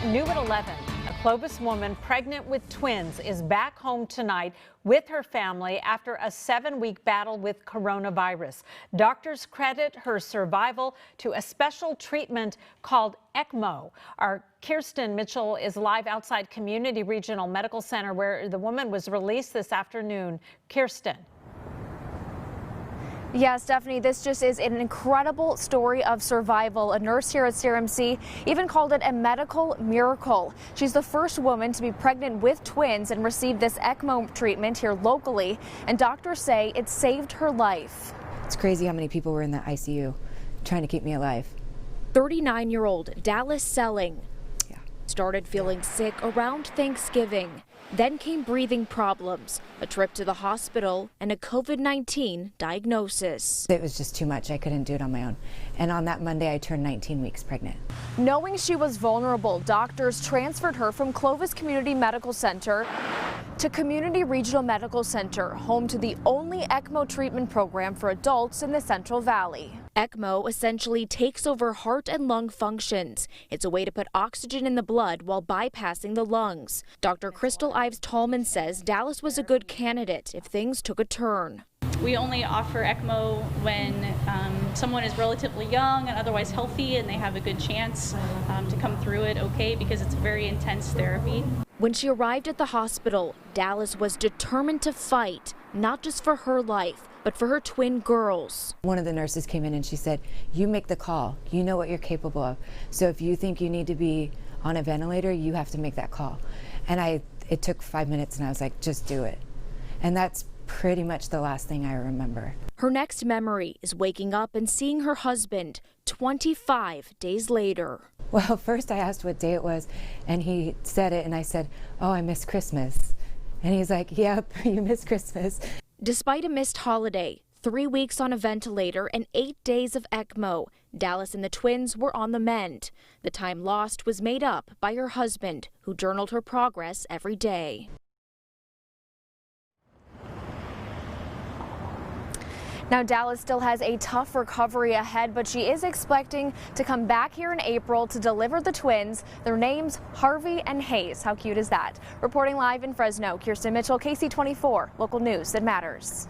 New at 11, a Clovis woman pregnant with twins is back home tonight with her family after a 7-week battle with coronavirus. Doctors credit her survival to a special treatment called ECMO. Our Kirsten Mitchell is live outside Community Regional Medical Center where the woman was released this afternoon. Kirsten. Yes, Stephanie, this just is an incredible story of survival. A nurse here at CRMC even called it a medical miracle. She's the first woman to be pregnant with twins and receive this ECMO treatment here locally, and doctors say it saved her life. It's crazy how many people were in the ICU trying to keep me alive. 39-year-old Dallas Selling started feeling sick around Thanksgiving. Then came breathing problems, a trip to the hospital, and a COVID-19 diagnosis. It was just too much. I couldn't do it on my own. And on that Monday, I turned 19 weeks pregnant. Knowing she was vulnerable, doctors transferred her from Clovis Community Medical Center to Community Regional Medical Center, home to the only ECMO treatment program for adults in the Central Valley. ECMO essentially takes over heart and lung functions. It's a way to put oxygen in the blood while bypassing the lungs. Dr. Crystal Ives Tallman says Dallas was a good candidate if things took a turn. We only offer ECMO when someone is relatively young and otherwise healthy and they have a good chance to come through it okay, because it's a very intense therapy. When she arrived at the hospital, Dallas was determined to fight, not just for her life, but for her twin girls. One of the nurses came in and she said, "You make the call. You know what you're capable of. So if you think you need to be on a ventilator, you have to make that call." And it took 5 minutes and I was like, just do it. And that's pretty much the last thing I remember. Her next memory is waking up and seeing her husband 25 days later. Well, first I asked what day it was and he said it and I said, "Oh, I miss Christmas." And he's like, "Yep, you miss Christmas." Despite a missed holiday, 3 weeks on a ventilator and 8 days of ECMO, Dallas and the twins were on the mend. The time lost was made up by her husband, who journaled her progress every day. Now, Dallas still has a tough recovery ahead, but she is expecting to come back here in April to deliver the twins. Their names, Harvey and Hayes. How cute is that? Reporting live in Fresno, Kirsten Mitchell, KC24, local news that matters.